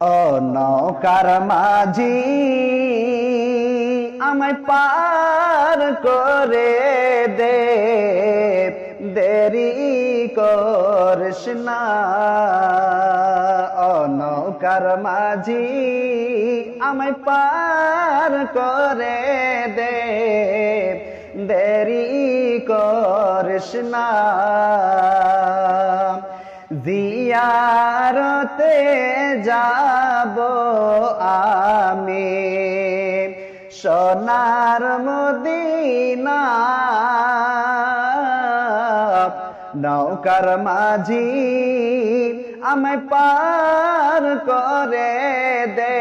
ও নৌকার মাঝি আমায় পার করে দে, দেরি করিস না। ও নৌকার মাঝি আমায় পার করে দে, দেরি করিস না। জিয়ারতে যাব আমি সোনার মদিনা, নৌকার মাঝি আমায় পার করে দে,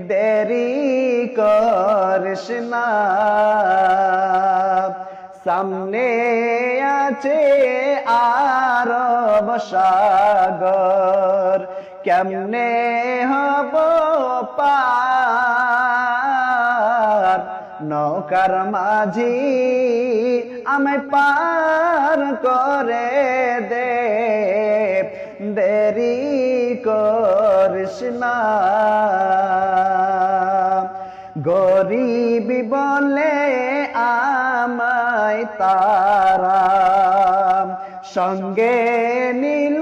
দেরি করিস না। সামনে আছে আরব সাগর, কেমনে হব পার। নৌকার মাঝি আমায় পার করে দে, দেরি করিস না। গরিবি বলে আমায় তারা সঙ্গে নিল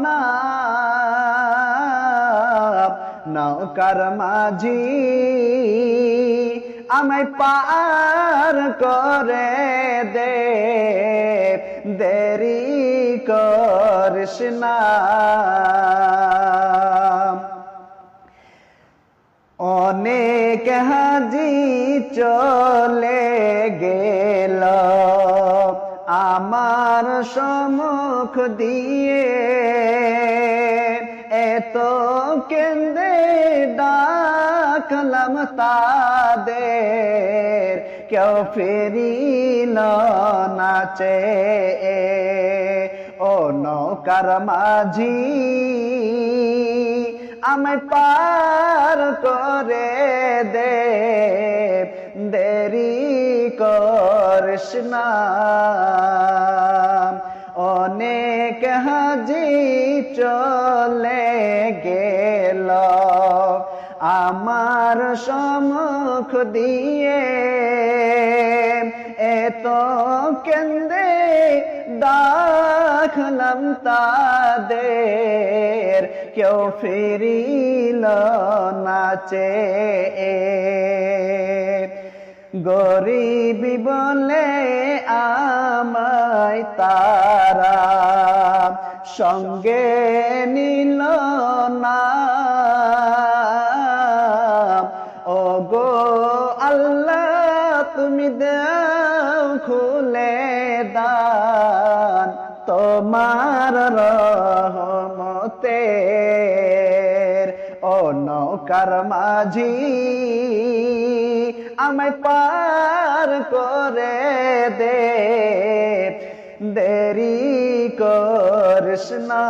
না, নৌকার মাঝি আমায় পার করে দে, দেরি করিস না। অনেক হাজি চলে গেল আমার সম্মুখ দিয়ে, এত কেন্দে ডাকলাম তাদের, কেউ ফিরিল না চেয়ে। ও নৌকার মাঝি আমায় পার করে দে, দেরি করিস না। অনেক হাজি চলে গেল আমার সম্মুখ দিয়ে, এত কেন্দে ডাকলাম তাদের, কেউ ফিরিল না চেয়ে। গরিবি বলে আমায় তারা সঙ্গে নিল না। ও গো আল্লাহ তুমি দাও খুলে দান তোমার রহমতের। ও নৌকার মাঝি আমায় পার করে দে, দেরি করিস না।